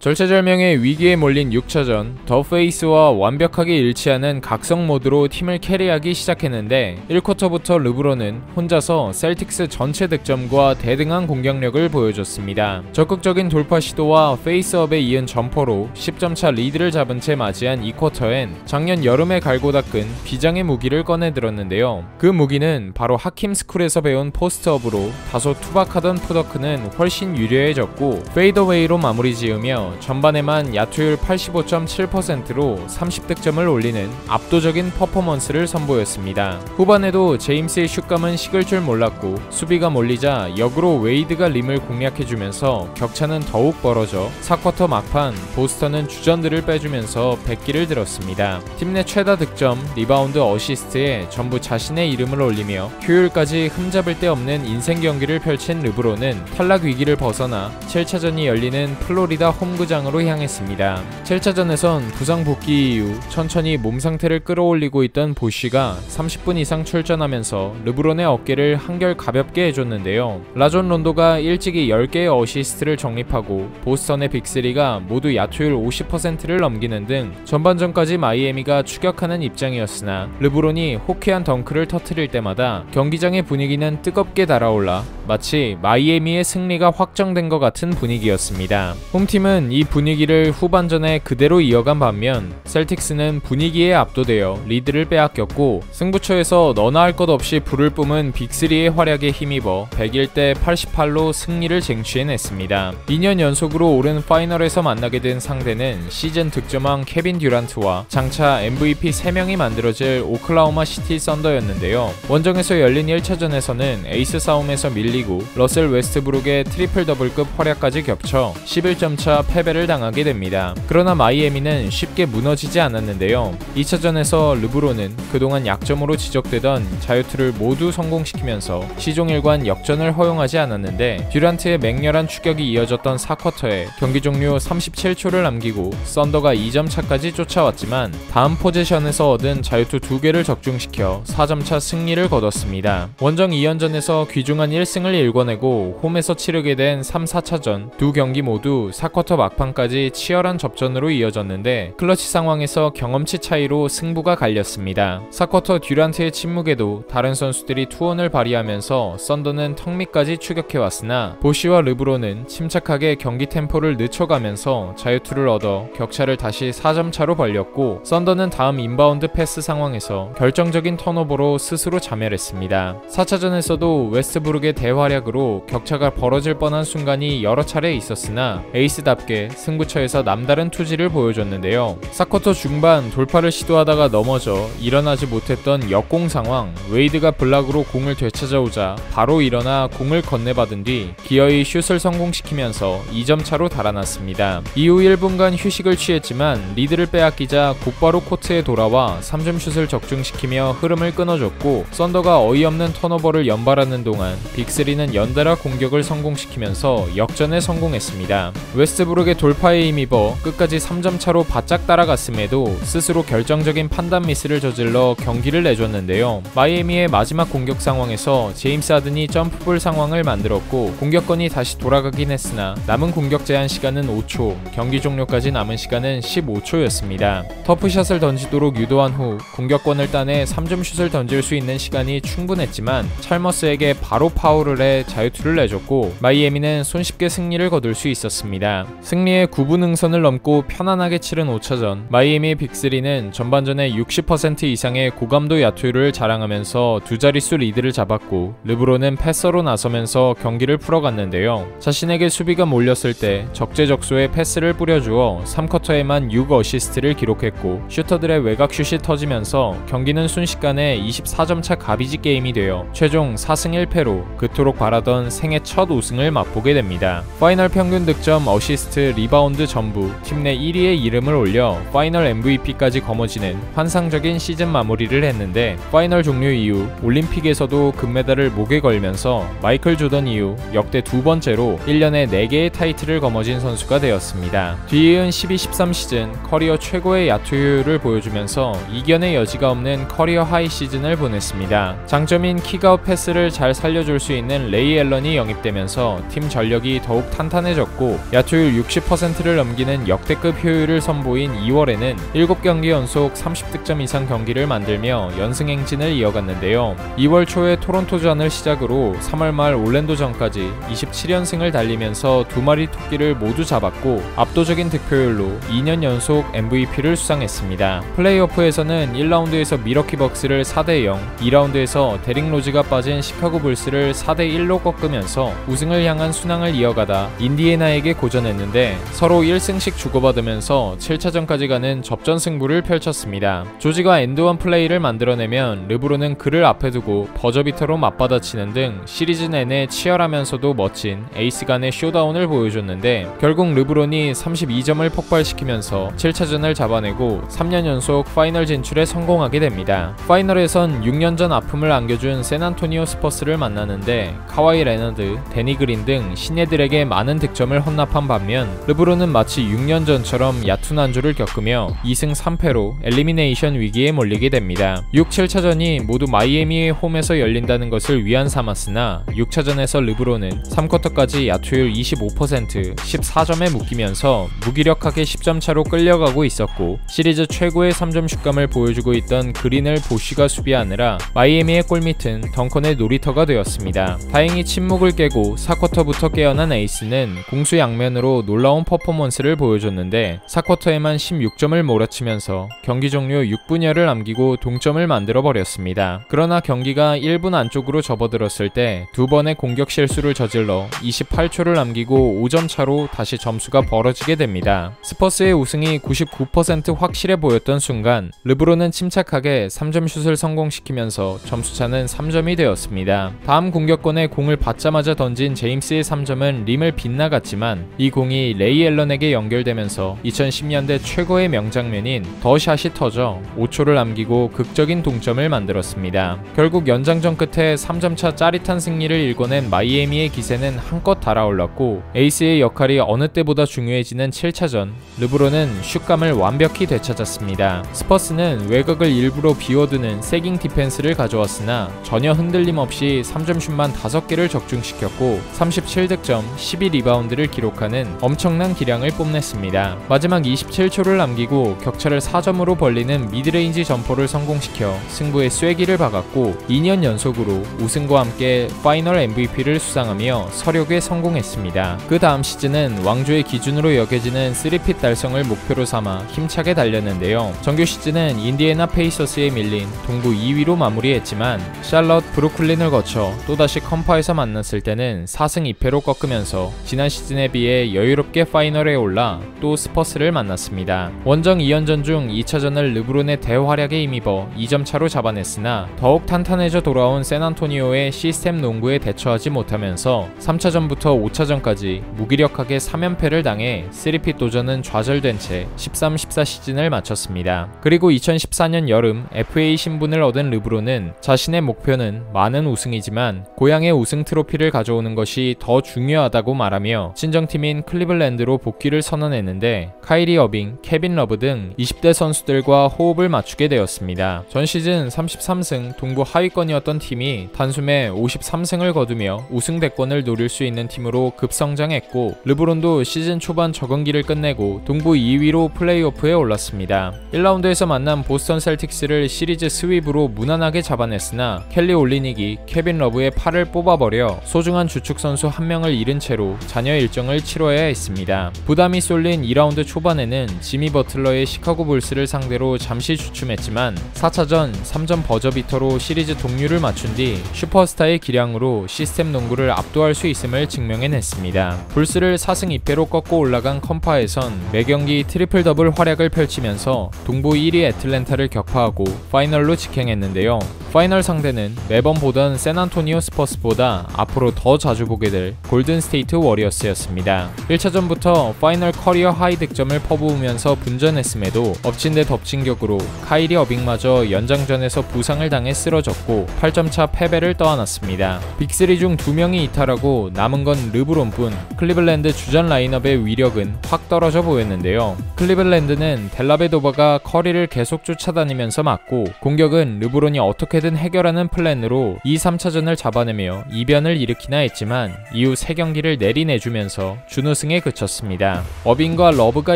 절체절명의 위기에 몰린 6차전, 더 페이스와 완벽하게 일치하는 각성 모드로 팀을 캐리하기 시작했는데 1쿼터부터 르브론은 혼자서 셀틱스 전체 득점과 대등한 공격력을 보여줬습니다. 적극적인 돌파 시도와 페이스업에 이은 점퍼로 10점차 리드를 잡은 채 맞이한 2쿼터엔 작년 여름에 갈고 닦은 비장의 무기를 꺼내들었는데요. 그 무기는 바로 하킴 스쿨에서 배운 포스트업으로 다소 투박하던 푸더크는 훨씬 유려해졌고 페이더웨이로 마무리 지으며 전반에만 야투율 85.7%로 30득점을 올리는 압도적인 퍼포먼스를 선보였습니다. 후반에도 제임스의 슛감은 식을 줄 몰랐고 수비가 몰리자 역으로 웨이드가 림을 공략해주면서 격차는 더욱 벌어져 4쿼터 막판 보스턴은 주전들을 빼주면서 백기를 들었습니다. 팀 내 최다 득점, 리바운드, 어시스트에 전부 자신의 이름을 올리며 효율까지 흠잡을 데 없는 인생 경기를 펼친 르브론은 탈락 위기를 벗어나 7차전이 열리는 플로리다 홈구장으로 향했습니다. 7차전에선 부상 복귀 이후 천천히 몸 상태를 끌어올리고 있던 보쉬가 30분 이상 출전하면서 르브론의 어깨를 한결 가볍게 해줬는데요. 라존 론도가 일찍이 10개의 어시스트를 정립하고 보스턴의 빅3가 모두 야투율 50%를 넘기는 등 전반전까지 마이애미가 추격하는 입장이었으나 르브론이 호쾌한 덩크를 터뜨릴 때마다 경기장의 분위기는 뜨겁게 달아올라 마치 마이애미의 승리가 확정된 것 같은 분위기였습니다. 홈팀은 이 분위기를 후반전에 그대로 이어간 반면 셀틱스는 분위기에 압도되어 리드를 빼앗겼고 승부처에서 너나 할 것 없이 불을 뿜은 빅3의 활약에 힘입어 101대 88로 승리를 쟁취해냈습니다. 2년 연속으로 오른 파이널에서 만나게 된 상대는 시즌 득점왕 케빈 듀란트와 장차 MVP 3명이 만들어질 오클라호마 시티 썬더였는데요. 원정에서 열린 1차전에서는 에이스 싸움에서 밀리고 러셀 웨스트브룩의 트리플 더블급 활약까지 겹쳐 11점차 패배를 당하게 됩니다. 그러나 마이애미는 쉽게 무너지지 않았는데요. 2차전에서 르브론은 그동안 약점으로 지적되던 자유투를 모두 성공시키면서 시종일관 역전을 허용하지 않았는데 듀란트의 맹렬한 추격이 이어졌던 4쿼터에 경기 종료 37초를 남기고 썬더가 2점 차까지 쫓아왔지만 다음 포지션에서 얻은 자유투 2개를 적중시켜 4점차 승리를 거뒀습니다. 원정 2연전에서 귀중한 1승을 일궈내고 홈에서 치르게 된 3, 4차전 두 경기 모두 4쿼터 막판까지 치열한 접전으로 이어졌는데 클러치 상황에서 경험치 차이로 승부가 갈렸습니다. 4쿼터 듀란트의 침묵에도 다른 선수들이 투혼을 발휘하면서 썬더는 턱 밑까지 추격해왔으나 보쉬와 르브론은 침착하게 경기 템포를 늦춰가면서 자유투를 얻어 격차를 다시 4점 차로 벌렸고 썬더는 다음 인바운드 패스 상황에서 결정적인 턴오버로 스스로 자멸했습니다. 4차전에서도 웨스트브룩의 대활약으로 격차가 벌어질 뻔한 순간이 여러 차례 있었으나 에이스답게 승부처에서 남다른 투지를 보여줬는데요. 4쿼터 중반 돌파를 시도하다가 넘어져 일어나지 못했던 역공 상황, 웨이드가 블락으로 공을 되찾아오자 바로 일어나 공을 건네받은 뒤 기어이 슛을 성공시키면서 2점 차로 달아났습니다. 이후 1분간 휴식을 취했지만 리드를 빼앗기자 곧바로 코트에 돌아와 3점 슛을 적중시키며 흐름을 끊어줬고 썬더가 어이없는 턴오버를 연발하는 동안 빅3는 연달아 공격을 성공시키면서 역전에 성공했습니다. 웨스트브룩의 돌파에 힘입어 끝까지 3점 차로 바짝 따라갔음에도 스스로 결정적인 판단 미스를 저질러 경기를 내줬는데요. 마이애미의 마지막 공격 상황에서 제임스 하든이 점프볼 상황을 만들었고 공격권이 다시 돌아가긴 했으나 남은 공격 제한 시간은 5초, 경기 종료까지 남은 시간은 15초였습니다. 터프샷을 던지도록 유도한 후 공격권을 따내 3점 슛을 던질 수 있는 시간이 충분했지만 찰머스에게 바로 파울을 해 자유투를 내줬고 마이애미는 손쉽게 승리를 거둘 수 있었습니다. 승리의 9분 응선을 넘고 편안하게 치른 5차전, 마이애미 빅3는 전반전에 60% 이상의 고감도 야투율을 자랑하면서 두 자릿수 리드를 잡았고 르브론은 패서로 나서면서 경기를 풀어갔는데요. 자신에게 수비가 몰렸을 때 적재적소에 패스를 뿌려주어 3쿼터에만 6어시스트를 기록했고 슈터들의 외곽슛이 터지면서 경기는 순식간에 24점차 가비지 게임이 되어 최종 4승 1패로 그토록 바라던 생애 첫 우승을 맛보게 됩니다. 파이널 평균 득점, 어시스트, 리바운드 전부 팀 내 1위의 이름을 올려 파이널 MVP까지 거머쥐는 환상적인 시즌 마무리를 했는데 파이널 종료 이후 올림픽에서도 금메달을 목에 걸면서 마이클 조던 이후 역대 두 번째로 1년에 4개의 타이틀을 거머쥔 선수가 되었습니다. 뒤이은 12-13 시즌 커리어 최고의 야투율을 보여주면서 이견의 여지가 없는 커리어 하이 시즌을 보냈습니다. 장점인 킥아웃 패스를 잘 살려줄 수 있는 있는 레이 앨런이 영입되면서 팀 전력이 더욱 탄탄해졌고 야투율 60%를 넘기는 역대급 효율을 선보인 2월에는 7경기 연속 30득점 이상 경기를 만들며 연승 행진을 이어갔는데요. 2월 초에 토론토전을 시작으로 3월 말 올랜도전까지 27연승을 달리면서 2마리 토끼를 모두 잡았고 압도적인 득표율로 2년 연속 MVP를 수상했습니다. 플레이오프에서는 1라운드에서 미러키 벅스를 4대0, 2라운드에서 데릭 로즈가 빠진 시카고 불스를 4대1로 꺾으면서 우승을 향한 순항을 이어가다 인디애나에게 고전했는데 서로 1승씩 주고받으면서 7차전까지 가는 접전 승부를 펼쳤습니다. 조지가 엔드원 플레이를 만들어내면 르브론은 그를 앞에 두고 버저비터로 맞받아치는 등 시리즈 내내 치열하면서도 멋진 에이스 간의 쇼다운을 보여줬는데 결국 르브론이 32점을 폭발시키면서 7차전을 잡아내고 3년 연속 파이널 진출에 성공하게 됩니다. 파이널에선 6년 전 아픔을 안겨준 샌안토니오 스퍼스를 만나는데 카와이 레너드, 데니 그린 등 신예들에게 많은 득점을 헌납한 반면 르브론은 마치 6년 전처럼 얕은 안조를 겪으며 2승 3패로 엘리미네이션 위기에 몰리게 됩니다. 6, 7차전이 모두 마이애미의 홈에서 열린다는 것을 위안 삼았으나 6차전에서 르브론은 3쿼터까지 야투율 25%, 14점에 묶이면서 무기력하게 10점 차로 끌려가고 있었고 시리즈 최고의 3점 슛감을 보여주고 있던 그린을 보쉬가 수비하느라 마이애미의 골밑은 덩컨의 놀이터가 되었습니다. 다행히 침묵을 깨고 4쿼터부터 깨어난 에이스는 공수 양면으로 놀라운 퍼포먼스를 보여줬는데 4쿼터에만 16점을 몰아치면서 경기 종료 6분여를 남기고 동점을 만들어버렸습니다. 그러나 경기가 1분 안쪽으로 접어들었을 때 두 번의 공격 실수를 저질러 28초를 남기고 5점 차로 다시 점수가 벌어지게 됩니다. 스퍼스의 우승이 99% 확실해 보였던 순간 르브론은 침착하게 3점 슛을 성공시키면서 점수차는 3점이 되었습니다. 다음 공격권에 공을 받자마자 던진 제임스의 3점은 림을 빗나갔지만 이 공이 레이 앨런에게 연결되면서 2010년대 최고의 명장면인 더샷이 터져 5초를 남기고 극적인 동점을 만들었습니다. 결국 연장전 끝에 3점차 짜릿한 승리를 일궈낸 마이애미의 기세는 한껏 달아올랐고 에이스의 역할이 어느 때보다 중요해지는 7차전 르브론은 슛감을 완벽히 되찾았습니다. 스퍼스는 외곽을 일부러 비워두는 세깅 디펜스를 가져왔으나 전혀 흔들림 없이 3점 슛만 5개를 적중시켰고 37득점, 12리바운드를 기록하는 엄청난 기량을 뽐냈습니다. 마지막 27초를 남기고 격차를 4점으로 벌리는 미드레인지 점퍼를 성공시켜 승부의 쐐기를 박았고 2년 연속으로 우승과 함께 파이널 MVP를 수상하며 서력에 성공했습니다. 그 다음 시즌은 왕조의 기준으로 여겨지는 3핏 달성을 목표로 삼아 힘차게 달렸는데요. 정규 시즌은 인디애나 페이서스에 밀린 동부 2위로 마무리했지만 샬럿, 브루클린을 거쳐 또다시 컴파에서 만났을 때는 4승 2패로 꺾으면서 지난 시즌에 비해 여유롭게 파이널에 올라 또 스퍼스를 만났습니다. 원정 2연전 중 2차전을 르브론의 대활약에 힘입어 2점 차로 잡아냈으나 더욱 탄탄해져 돌아온 샌안토니오의 시스템 농구에 대처하지 못하면서 3차전부터 5차전까지 무기력하게 3연패를 당해 3핏 도전은 좌절된 채 13-14 시즌을 마쳤습니다. 그리고 2014년 여름 FA 신분을 얻은 르브론은 자신의 목표는 많은 우승이지만 고향의 우승 트로피를 가져오는 것이 더 중요하다고 말하며 친정팀인 클리블랜드로 복귀를 선언했는데 카이리 어빙, 케빈 러브 등 20대 선수들과 호흡을 맞추게 되었습니다. 전 시즌 33승 동부 하위권이었던 팀이 단숨에 53승을 거두며 우승 대권을 노릴 수 있는 팀으로 급성장했고 르브론도 시즌 초반 적응기를 끝내고 동부 2위로 플레이오프에 올랐습니다. 1라운드에서 만난 보스턴 셀틱스를 시리즈 스윕으로 무난하게 잡아냈으나 켈리 올리닉이 케빈 러브의 팔을 뽑아버려 소중한 주축 선수 한 명을 잃은 채로 잔여 일정을 치러야 했습니다. 부담이 쏠린 2라운드 초반에는 지미 버틀러의 시카고 불스를 상대로 잠시 주춤했지만 4차전 3점 버저비터로 시리즈 동률을 맞춘 뒤 슈퍼스타의 기량으로 시스템 농구를 압도할 수 있음을 증명해냈습니다. 불스를 4승 2패로 꺾고 올라간 컴파에선 매경기 트리플 더블 활약을 펼치면서 동부 1위 애틀랜타를 격파하고 파이널로 직행했는데요. 파이널 상대는 매번 보던 샌안토니오 스퍼스보다 앞으로 더 자주 보게 될 골든 스테이트 워리어스였습니다. 1차전부터 파이널 커리어 하이 득점을 퍼부으면서 분전했음에도 엎친 데 덮친 격으로 카이리 어빙마저 연장전에서 부상을 당해 쓰러졌고 8점차 패배를 떠안았습니다. 빅3 중 2명이 이탈하고 남은 건 르브론뿐 클리블랜드 주전 라인업의 위력은 확 떨어져 보였는데요. 클리블랜드는 델라베도바가 커리를 계속 쫓아다니면서 막고 공격은 르브론이 어떻게 어떻게든 해결하는 플랜으로 2, 3차전을 잡아내며 이변을 일으키나 했지만 이후 3경기를 내리내주면서 준우승에 그쳤습니다. 어빙과 러브가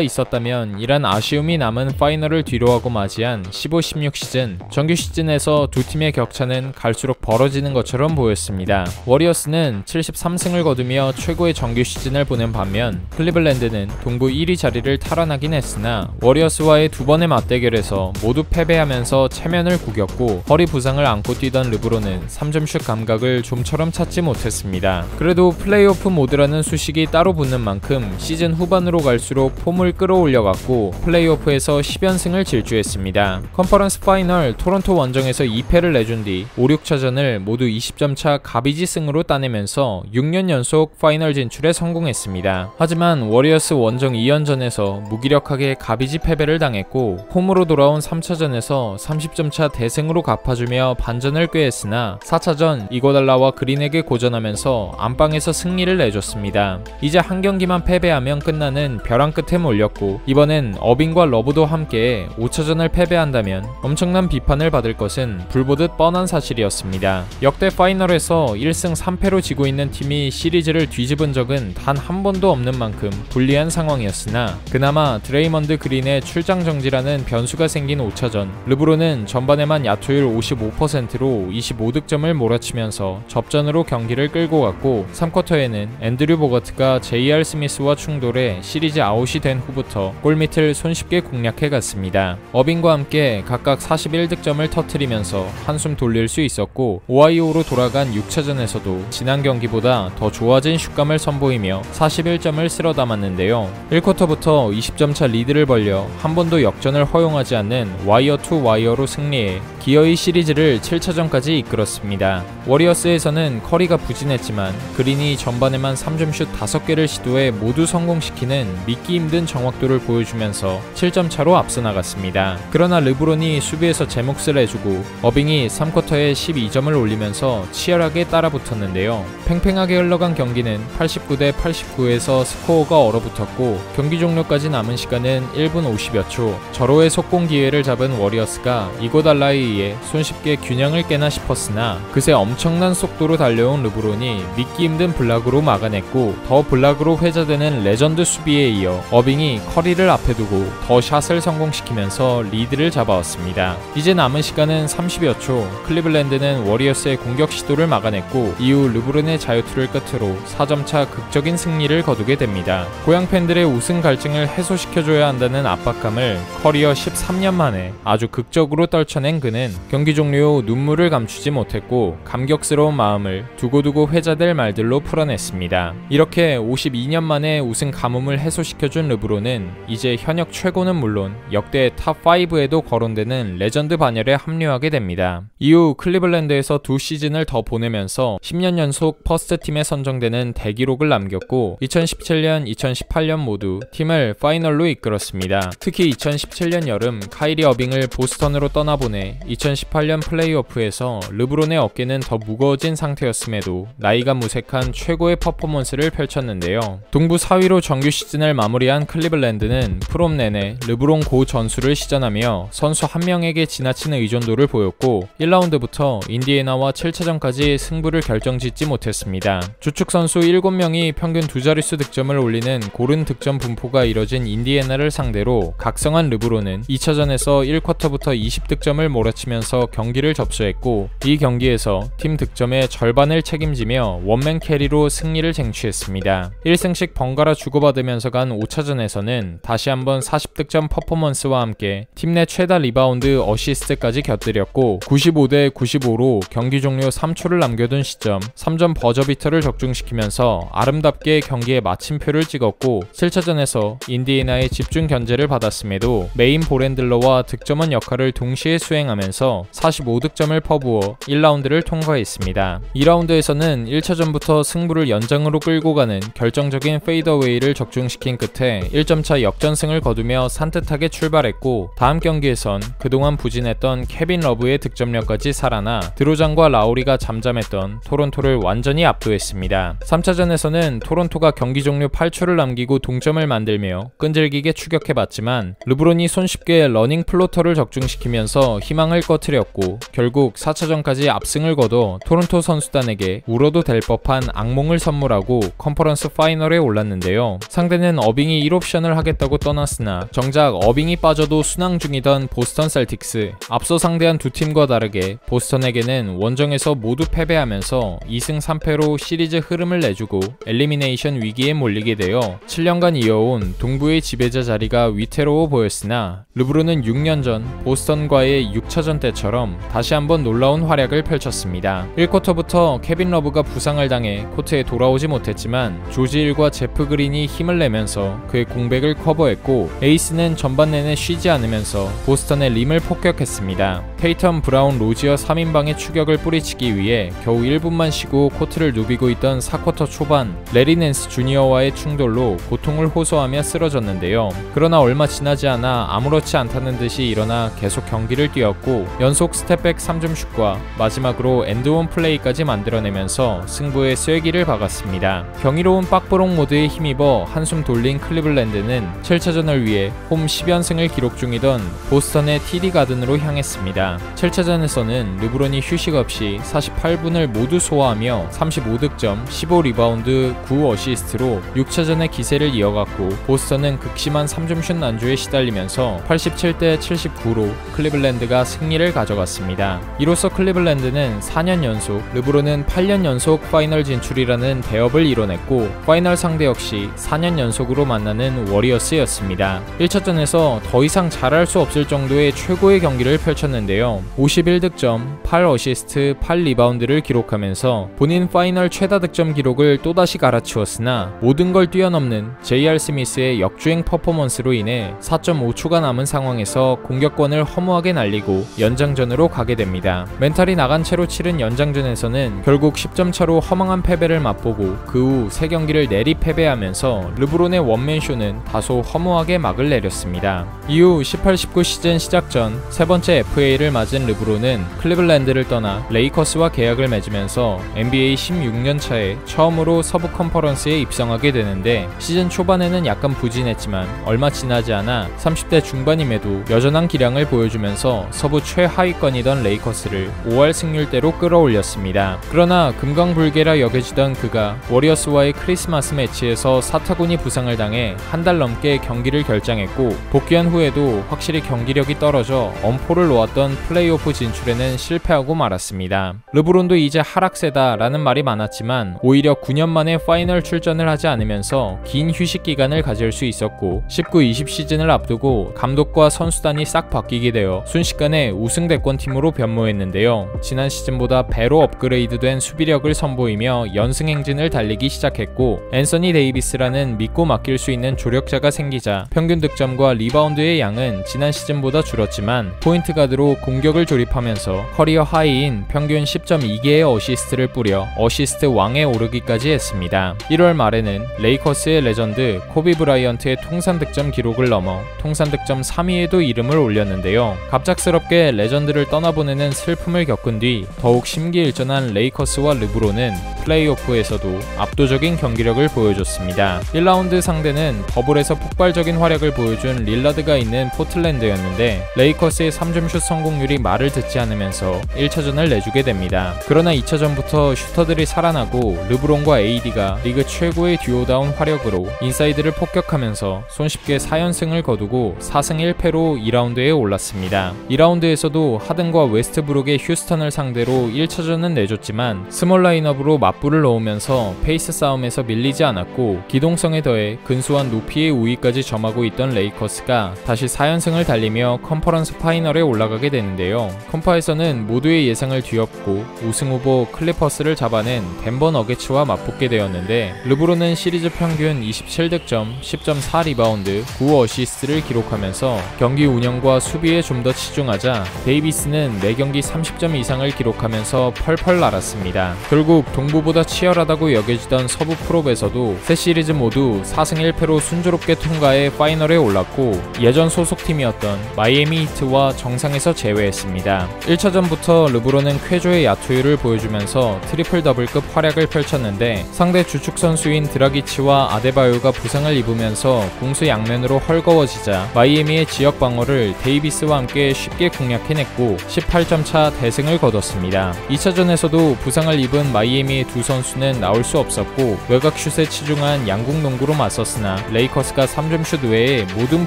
있었다면 이란 아쉬움이 남은 파이널을 뒤로하고 맞이한 15-16 시즌, 정규 시즌에서 두 팀의 격차는 갈수록 벌어지는 것처럼 보였습니다. 워리어스는 73승을 거두며 최고의 정규 시즌을 보낸 반면 클리블랜드는 동부 1위 자리를 탈환하긴 했으나 워리어스와의 두 번의 맞대결에서 모두 패배하면서 체면을 구겼고 허리 부상을 안고 뛰던 르브론은 3점슛 감각을 좀처럼 찾지 못했습니다. 그래도 플레이오프 모드라는 수식이 따로 붙는 만큼 시즌 후반으로 갈수록 폼을 끌어올려갔고 플레이오프에서 10연승을 질주했습니다. 컨퍼런스 파이널 토론토 원정에서 2패를 내준 뒤 5, 6차전을 모두 20점 차 가비지 승으로 따내면서 6년 연속 파이널 진출에 성공했습니다. 하지만 워리어스 원정 2연전에서 무기력하게 가비지 패배를 당했고 홈으로 돌아온 3차전에서 30점 차 대승으로 갚아주며 반전을 꾀했으나 4차전 이고달라와 그린에게 고전하면서 안방에서 승리를 내줬습니다. 이제 한 경기만 패배하면 끝나는 벼랑 끝에 몰렸고 이번엔 어빙과 러브도 함께 5차전을 패배한다면 엄청난 비판을 받을 것은 불보듯 뻔한 사실이었습니다. 역대 파이널에서 1승 3패로 지고 있는 팀이 시리즈를 뒤집은 적은 단 한 번도 없는 만큼 불리한 상황이었으나 그나마 드레이먼드 그린의 출장 정지라는 변수가 생긴 5차전, 르브론은 전반에만 야투율 55%로 25득점을 몰아치면서 접전으로 경기를 끌고 갔고 3쿼터에는 앤드류 보거트가 J.R. 스미스와 충돌해 시리즈 아웃이 된 후부터 골밑을 손쉽게 공략해 갔습니다. 어빙과 함께 각각 41득점을 터뜨리면서 한숨 돌릴 수 있었고 오하이오로 돌아간 6차전에서도 지난 경기보다 더 좋아진 슛감을 선보이며 41점을 쓸어 담았는데요. 1쿼터부터 20점 차 리드를 벌려 한 번도 역전을 허용하지 않는 와이어 투 와이어로 승리해 기어이 시리즈를 7차전까지 이끌었습니다. 워리어스에서는 커리가 부진했지만 그린이 전반에만 3점슛 5개를 시도해 모두 성공시키는 믿기 힘든 정확도를 보여주면서 7점 차로 앞서 나갔습니다. 그러나 르브론이 수비에서 제 몫을 해주고 어빙이 3쿼터에 12점을 올리면서 치열하게 따라붙었는데요. 팽팽하게 흘러간 경기는 89대 89에서 스코어가 얼어붙었고 경기 종료까지 남은 시간은 1분 50여 초. 절호의 속공 기회를 잡은 워리어스가 이고달라에 의해 손쉽게 균형을 깨나 싶었으나 그새 엄청난 속도로 달려온 르브론이 믿기 힘든 블락으로 막아냈고 더 블락으로 회자되는 레전드 수비에 이어 어빙이 커리를 앞에 두고 더 샷을 성공시키면서 리드를 잡아왔습니다. 이제 남은 시간은 30여 초. 클리블랜드는 워리어스의 공격 시도를 막아냈고 이후 르브론의 자유투를 끝으로 4점차 극적인 승리를 거두게 됩니다. 고향 팬들의 우승 갈증을 해소시켜줘야 한다는 압박감을 커리어 13년 만에 아주 극적으로 떨쳐낸 그는 경기 종료 후 눈물을 감추지 못했고 감격스러운 마음을 두고두고 회자될 말들로 풀어냈습니다. 이렇게 52년 만에 우승 가뭄을 해소시켜준 르브론은 이제 현역 최고는 물론 역대 탑5에도 거론되는 레전드 반열에 합류하게 됩니다. 이후 클리블랜드에서 2시즌을 더 보내면서 10년 연속 퍼스트팀에 선정되는 대기록을 남겼고 2017년, 2018년 모두 팀을 파이널로 이끌었습니다. 특히 2017년 여름 카이리 어빙을 보스턴으로 떠나보내 2018년 플레이오프에서 르브론의 어깨는 더 무거워진 상태였음에도 나이가 무색한 최고의 퍼포먼스를 펼쳤는데요. 동부 4위로 정규 시즌을 마무리한 클리블랜드는 프롬 내내 르브론 고 전술을 시전하며 선수 한 명에게 지나치는 의존도를 보였고 1라운드부터 인디애나와 7차전까지 승부를 결정짓지 못했습니다. 주축 선수 7명이 평균 2자릿수 득점을 올리는 고른 득점 분포가 이뤄진 인디애나를 상대로 각성한 르브론은 2차전에서 1쿼터부터 20득점을 몰아치면서 경기를 접수했고 이 경기에서 팀 득점의 절반을 책임지며 원맨 캐리로 승리를 쟁취했습니다. 1승씩 번갈아 주고받으면서 간 5차전에서는 다시 한번 40득점 퍼포먼스와 함께 팀 내 최다 리바운드 어시스트까지 곁들였고 95대 95로 경기 종료 3초를 남겨둔 시점 3점 버저비터를 적중시키면서 아름답게 경기에 마침표를 찍었고 7차전에서 인디애나의 집중 견제를 받았음에도 메인 볼핸들러와 득점원 역할을 동시에 수행하면서 45득점을 퍼부어 1라운드를 통과했습니다. 2라운드에서는 1차전부터 승부를 연장으로 끌고 가는 결정적인 페이더웨이를 적중시킨 끝에 1점차 역전승을 거두며 산뜻하게 출발했고 다음 경기에선 그동안 부진했던 케빈 러브의 득점력까지 살아나 드로잔과 라우리가 잠잠했던 토론토를 완전히 압도했습니다. 3차전에서는 토론토가 경기 종료 8초를 남기고 동점을 만들며 끈질기게 추격해봤지만 르브론이 손쉽게 러닝 플로터를 적중시키면서 희망을 꺼트렸고 했고 결국 4차전까지 압승을 거둬 토론토 선수단에게 울어도 될 법한 악몽을 선물하고 컨퍼런스 파이널에 올랐는데요. 상대는 어빙이 1옵션을 하겠다고 떠났으나 정작 어빙이 빠져도 순항 중이던 보스턴 셀틱스. 앞서 상대한 두 팀과 다르게 보스턴에게는 원정에서 모두 패배하면서 2승 3패로 시리즈 흐름을 내주고 엘리미네이션 위기에 몰리게 되어 7년간 이어온 동부의 지배자 자리가 위태로워 보였으나 르브론은 6년 전 보스턴과의 6차전 때처럼 다시 한번 놀라운 활약을 펼쳤습니다. 1쿼터부터 케빈 러브가 부상을 당해 코트에 돌아오지 못했지만 조지 힐과 제프 그린이 힘을 내면서 그의 공백을 커버했고 에이스는 전반 내내 쉬지 않으면서 보스턴의 림을 폭격했습니다. 테이텀, 브라운, 로지어 3인방의 추격을 뿌리치기 위해 겨우 1분만 쉬고 코트를 누비고 있던 4쿼터 초반 레리 낸스 주니어와의 충돌로 고통을 호소하며 쓰러졌는데요. 그러나 얼마 지나지 않아 아무렇지 않다는 듯이 일어나 계속 경기를 뛰었고 연속 스텝백 3점 슛과 마지막으로 엔드원 플레이까지 만들어내면서 승부의 쐐기를 박았습니다. 경이로운 빡브록 모드에 힘입어 한숨 돌린 클리블랜드는 7차전을 위해 홈 10연승을 기록 중이던 보스턴의 TD 가든으로 향했습니다. 7차전에서는 르브론이 휴식 없이 48분을 모두 소화하며 35득점, 15리바운드, 9어시스트로 6차전의 기세를 이어갔고 보스턴은 극심한 3점슛 난조에 시달리면서 87대 79로 클리블랜드가 승리를 가져갔습니다. 이로써 클리블랜드는 4년 연속, 르브론은 8년 연속 파이널 진출이라는 대업을 이뤄냈고 파이널 상대 역시 4년 연속으로 만나는 워리어스였습니다. 1차전에서 더 이상 잘할 수 없을 정도의 최고의 경기를 펼쳤는데요. 51득점, 8어시스트, 8리바운드를 기록하면서 본인 파이널 최다 득점 기록을 또다시 갈아치웠으나 모든 걸 뛰어넘는 J.R. 스미스의 역주행 퍼포먼스로 인해 4.5초가 남은 상황에서 공격권을 허무하게 날리고 연장전으로 가게 됩니다. 멘탈이 나간 채로 치른 연장전에서는 결국 10점 차로 허망한 패배를 맛보고 그 후 3경기를 내리 패배하면서 르브론의 원맨쇼는 다소 허무하게 막을 내렸습니다. 이후 18-19 시즌 시작 전 세 번째 FA를 맞은 르브론은 클리블랜드를 떠나 레이커스와 계약을 맺으면서 NBA 16년 차에 처음으로 서부 컨퍼런스에 입성하게 되는데 시즌 초반에는 약간 부진했지만 얼마 지나지 않아 30대 중반임에도 여전한 기량을 보여주면서 서부 최하위권이던 레이커스를 5할 승률대로 끌어올렸습니다. 그러나 금강불개라 여겨지던 그가 워리어스와의 크리스마스 매치에서 사타구니 부상을 당해 한 달 넘게 경기를 결장했고 복귀한 후에도 확실히 경기력이 떨어져 엄포를 놓았던 플레이오프 진출에는 실패하고 말았습니다. 르브론도 이제 하락세다 라는 말이 많았지만 오히려 9년 만에 파이널 출전을 하지 않으면서 긴 휴식 기간을 가질 수 있었고 19-20 시즌을 앞두고 감독과 선수단이 싹 바뀌게 되어 순식간에 우승 대권팀으로 변모했는데요. 지난 시즌보다 배로 업그레이드된 수비력을 선보이며 연승 행진을 달리기 시작했고 앤서니 데이비스라는 믿고 맡길 수 있는 조력자가 생기자 평균 득점과 리바운드의 양은 지난 시즌보다 줄었지만 포인트 가드로 공격을 조립하면서 커리어 하이인 평균 10.2개의 어시스트를 뿌려 어시스트 왕에 오르기까지 했습니다. 1월 말에는 레이커스의 레전드 코비 브라이언트의 통산 득점 기록을 넘어 통산 득점 3위에도 이름을 올렸는데요. 갑작스럽게 레전드를 떠나보내는 슬픔을 겪은 뒤 더욱 심기일전한 레이커스와 르브론은 플레이오프에서도 압도적인 경기력을 보여줬습니다. 1라운드 상대는 버블에서 폭발적인 활약을 보여준 릴라드가 있는 포틀랜드였는데 레이커스의 3점슛 성공률이 말을 듣지 않으면서 1차전을 내주게 됩니다. 그러나 2차전부터 슈터들이 살아나고 르브론과 AD가 리그 최고의 듀오다운 활약으로 인사이드를 폭격하면서 손쉽게 4연승을 거두고 4승 1패로 2라운드에 올랐습니다. 2라운드에서도 하든과 웨스트브룩의 휴스턴을 상대로 1차전은 내줬지만 스몰 라인업으로 맞불을 놓으면서 페이스 싸움에서 밀리지 않았고 기동성에 더해 근소한 높이의 우위까지 점하고 있던 레이커스가 다시 4연승을 달리며 컨퍼런스 파이널에 올라가게 되는데요. 컨파에서는 모두의 예상을 뒤엎고 우승 후보 클리퍼스를 잡아낸 덴버 너게츠와 맞붙게 되었는데 르브론은 시리즈 평균 27득점, 10.4 리바운드, 9어시스트를 기록하면서 경기 운영과 수비에 좀 더 치중하자 데이비스는 매경기 30점 이상을 기록하면서 펄펄 날았습니다. 결국 동부보다 치열하다고 여겨지던 서부 프롭에서도 세 시리즈 모두 4승 1패로 순조롭게 통과해 파이널에 올랐고 예전 소속팀이었던 마이애미 히트와 정상에서 제외 제외했습니다. 1차전부터 르브론은 쾌조의 야투율을 보여주면서 트리플 더블급 활약을 펼쳤는데 상대 주축 선수인 드라기치와 아데바요가 부상을 입으면서 공수 양면으로 헐거워지자 마이애미의 지역 방어를 데이비스와 함께 쉽게 공략해냈고 18점 차 대승을 거뒀습니다. 2차전에서도 부상을 입은 마이애미의 두 선수는 나올 수 없었고 외곽 슛에 치중한 양궁 농구로 맞섰으나 레이커스가 3점슛 외에 모든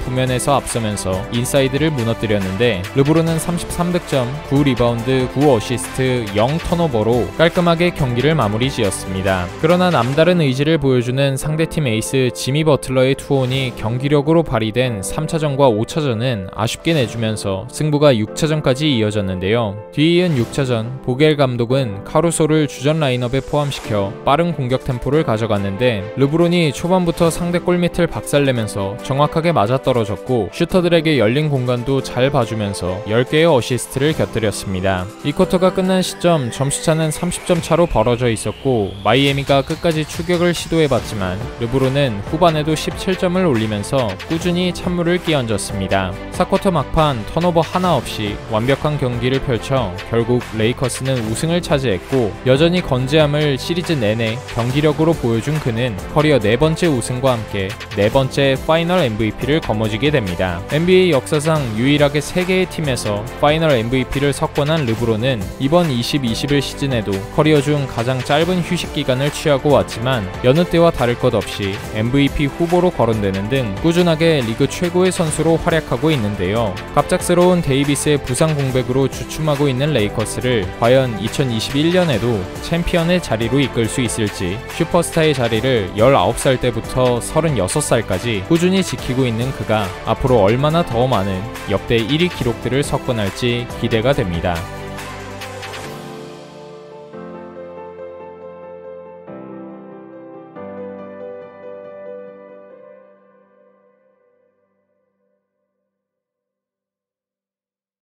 부면에서 앞서면서 인사이드를 무너뜨렸는데 르브론은 33득점, 9리바운드, 9어시스트, 0턴오버로 깔끔하게 경기를 마무리 지었습니다. 그러나 남다른 의지를 보여주는 상대팀 에이스 지미 버틀러의 투혼이 경기력으로 발휘된 3차전과 5차전은 아쉽게 내주면서 승부가 6차전까지 이어졌는데요. 뒤이은 6차전 보겔 감독은 카루소를 주전 라인업에 포함시켜 빠른 공격 템포를 가져갔는데 르브론이 초반부터 상대 골밑을 박살내면서 정확하게 맞아떨어졌고 슈터들에게 열린 공간도 잘 봐주면서 10개의 어시스트를 곁들였습니다. 이 쿼터가 끝난 시점 점수차는 30점 차로 벌어져 있었고 마이애미가 끝까지 추격을 시도해봤지만 르브론은 후반에도 17점을 올리면서 꾸준히 찬물을 끼얹었습니다. 4쿼터 막판 턴오버 하나 없이 완벽한 경기를 펼쳐 결국 레이커스는 우승을 차지했고 여전히 건재함을 시리즈 내내 경기력으로 보여준 그는 커리어 4번째 우승과 함께 4번째 파이널 MVP를 거머쥐게 됩니다. NBA 역사상 유일하게 3개의 팀에서 파이널 MVP를 석권한 르브론은 이번 20-21 시즌에도 커리어 중 가장 짧은 휴식 기간을 취하고 왔지만 여느 때와 다를 것 없이 MVP 후보로 거론되는 등 꾸준하게 리그 최고의 선수로 활약하고 있는데요. 갑작스러운 데이비스의 부상 공백으로 주춤하고 있는 레이커스를 과연 2021년에도 챔피언의 자리로 이끌 수 있을지 슈퍼스타의 자리를 19살 때부터 36살까지 꾸준히 지키고 있는 그가 앞으로 얼마나 더 많은 역대 1위 기록들을 석권할지 기대가 됩니다.